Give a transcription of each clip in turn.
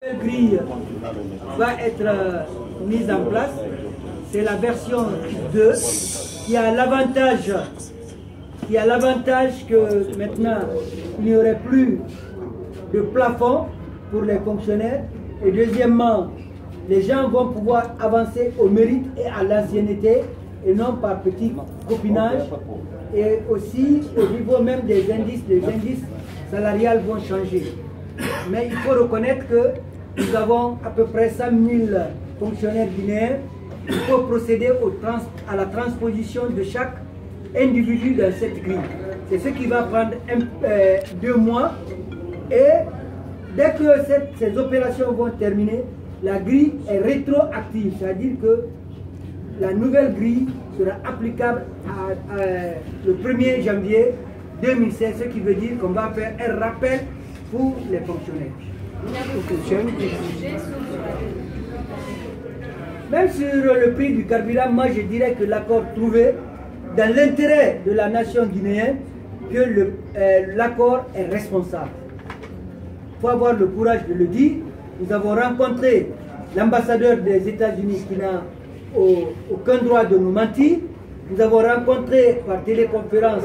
La grille va être mise en place. C'est la version 2 qui a l'avantage que maintenant il n'y aurait plus de plafond pour les fonctionnaires. Et deuxièmement, les gens vont pouvoir avancer au mérite et à l'ancienneté et non par petit copinage. Et aussi au niveau même des indices, les indices salariales vont changer. Mais il faut reconnaître que nous avons à peu près 100 000 fonctionnaires guinéens. Il faut procéder à la transposition de chaque individu dans cette grille. C'est ce qui va prendre 2 mois. Et dès que ces opérations vont terminer, la grille est rétroactive. C'est-à-dire que la nouvelle grille sera applicable le 1er janvier 2016, ce qui veut dire qu'on va faire un rappel pour les fonctionnaires. Même sur le prix du carburant, moi je dirais que l'accord trouvé dans l'intérêt de la nation guinéenne, que l'accord est responsable. Il faut avoir le courage de le dire. Nous avons rencontré l'ambassadeur des États-Unis qui n'a aucun droit de nous mentir. Nous avons rencontré par téléconférence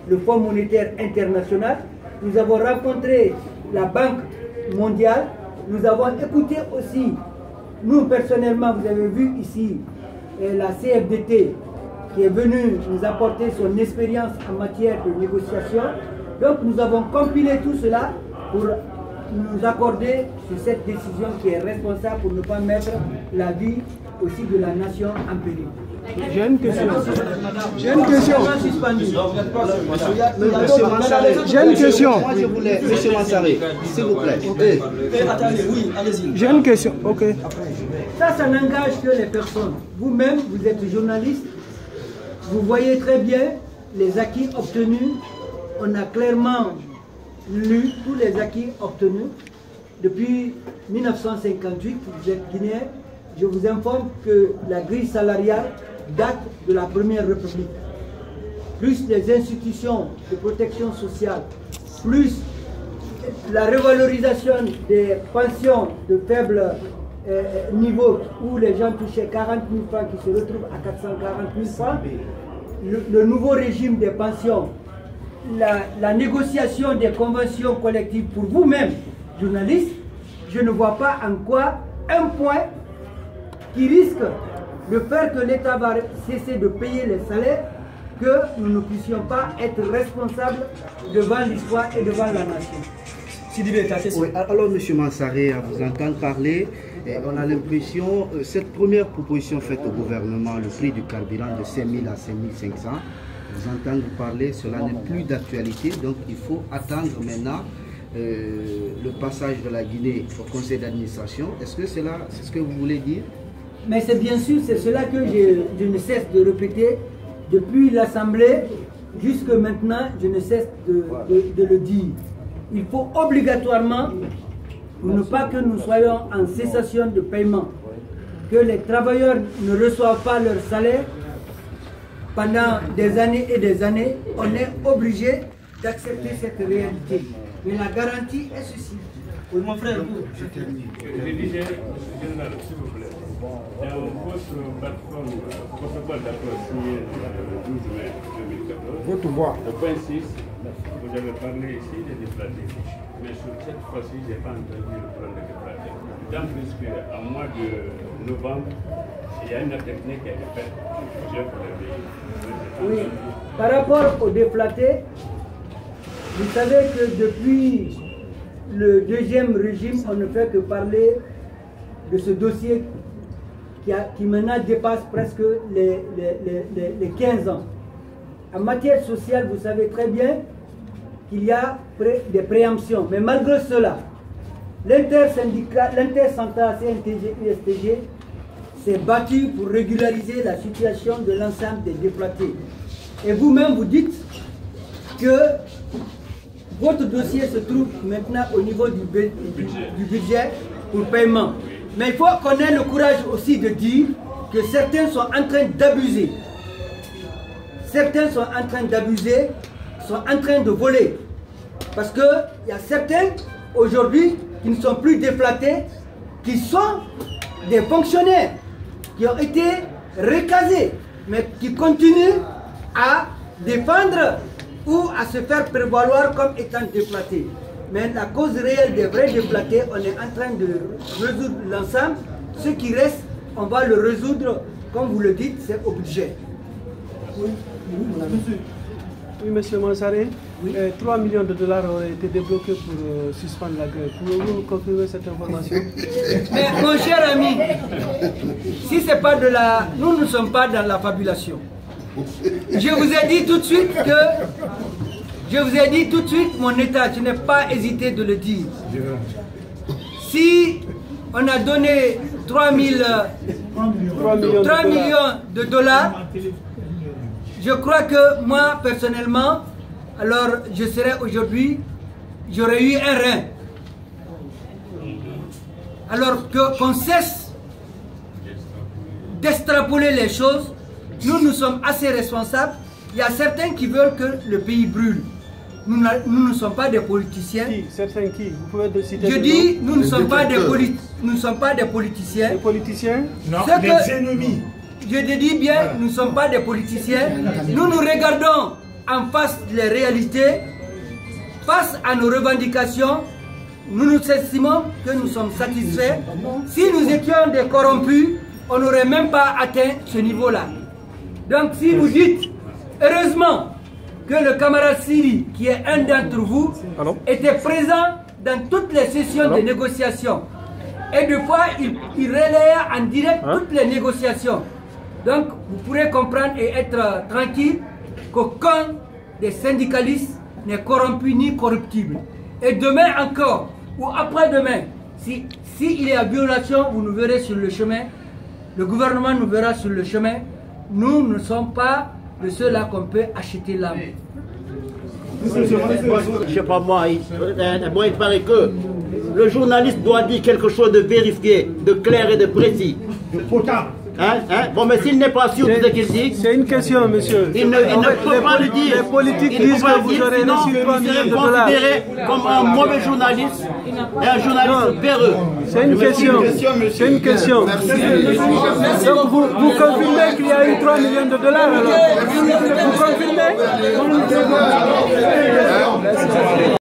le Fonds monétaire international. Nous avons rencontré la Banque mondiale. Nous avons écouté aussi, nous personnellement, vous avez vu ici la CFDT qui est venue nous apporter son expérience en matière de négociation. Donc nous avons compilé tout cela pour nous accorder sur cette décision qui est responsable pour ne pas mettre la vie aussi de la nation en péril. J'ai une question. J'ai une question. J'ai une question. Moi je voulais, monsieur Mansaré, s'il vous plaît. J'ai une question. Ok. Ça n'engage que les personnes. Vous-même, vous êtes journaliste. Vous voyez très bien les acquis obtenus. On a clairement lu tous les acquis obtenus. Depuis 1958, vous êtes guinéen. Je vous informe que la grille salariale date de la Première République. Plus les institutions de protection sociale, plus la revalorisation des pensions de faible niveau où les gens touchaient 40 000 francs qui se retrouvent à 440 000 francs, le nouveau régime des pensions, la négociation des conventions collectives pour vous-même, journalistes, je ne vois pas en quoi un point qui risque de faire que l'État va cesser de payer les salaires, que nous ne puissions pas être responsables devant l'histoire et devant la nation. Oui, alors M. Mansaré, à vous entendre parler, on a l'impression, cette première proposition faite au gouvernement, le prix du carburant de 5 000 à 5 500, vous entendre parler, cela n'est plus d'actualité, donc il faut attendre maintenant le passage de la Guinée au conseil d'administration. Est-ce que c'est ce que vous voulez dire? Mais c'est bien sûr, c'est cela que je ne cesse de répéter depuis l'Assemblée jusque maintenant, je ne cesse de le dire. Il faut obligatoirement, pour ne pas que nous soyons en cessation de paiement, que les travailleurs ne reçoivent pas leur salaire pendant des années et des années, on est obligé d'accepter cette réalité. Mais la garantie est ceci. Oui, mon frère, je disais, général, s'il vous plaît, dans votre plateforme, protocole d'accord signé le 12 mai 2014, Votre voix. le point 6, vous avez parlé ici des déplacés. Mais sur cette fois-ci, je n'ai pas entendu le plan de déplacés. D'autant plus qu'en mois de novembre, il y a une technique qui a été faite pour le pays. Oui, par rapport aux déflatés, vous savez que depuis le deuxième régime, on ne fait que parler de ce dossier qui maintenant dépasse presque les 15 ans. En matière sociale, vous savez très bien qu'il y a des préemptions. Mais malgré cela, l'intercentrale CNTG-USTG s'est battu pour régulariser la situation de l'ensemble des déplacés. Et vous-même, vous dites que votre dossier se trouve maintenant au niveau du budget pour paiement. Mais il faut qu'on ait le courage aussi de dire que certains sont en train d'abuser. Certains sont en train d'abuser, sont en train de voler. Parce qu'il y a certains, aujourd'hui, qui ne sont plus déflatés, qui sont des fonctionnaires qui ont été recasés, mais qui continuent à défendre ou à se faire prévaloir comme étant déflatés. Mais la cause réelle des vrais déflatés, on est en train de résoudre l'ensemble. Ce qui reste, on va le résoudre, comme vous le dites, c'est au budget. Oui, monsieur Mansaré, oui. 3 millions de dollars auraient été débloqués pour suspendre la grève. Pouvez-vous confirmer cette information? Mais mon cher ami, si c'est pas de la... Nous ne sommes pas dans la fabulation. Je vous ai dit tout de suite mon état, je n'ai pas hésité de le dire. Si on a donné 3 millions de dollars, je crois que moi, personnellement, alors je serais aujourd'hui, j'aurais eu un rein. Alors qu'on cesse d'extrapoler les choses, nous sommes assez responsables. Il y a certains qui veulent que le pays brûle. Nous ne sommes pas des politiciens. Qui? Certains qui? Vous pouvez citer. Je dis, nous ne sommes pas des politiciens. Des politiciens? Non, des ennemis. Je te dis bien, nous ne sommes pas des politiciens. Nous nous regardons en face des réalités, face à nos revendications. Nous estimons que nous sommes satisfaits. Si nous étions des corrompus, on n'aurait même pas atteint ce niveau-là. Donc si vous dites, heureusement que le camarade Siri, qui est un d'entre vous, était présent dans toutes les sessions de négociation. Et des fois, il relayait en direct toutes les négociations. Donc, vous pourrez comprendre et être tranquille qu'aucun des syndicalistes n'est corrompu ni corruptible. Et demain encore, ou après-demain, s'il y a violation, vous nous verrez sur le chemin. Le gouvernement nous verra sur le chemin. Nous ne sommes pas de ceux-là qu'on peut acheter l'âme. Je ne sais pas moi, il paraît que le journaliste doit dire quelque chose de vérifié, de clair et de précis. Bon, mais s'il n'est pas sûr de ce qu'il dit... C'est une question, monsieur. Il ne peut pas le dire. Les politiques disent que vous aurez reçu 3 millions de dollars. Considéré comme un mauvais journaliste et un journaliste véreux. C'est une question. C'est une question. Donc vous confirmez qu'il y a eu 3 millions de dollars alors? Vous confirmez?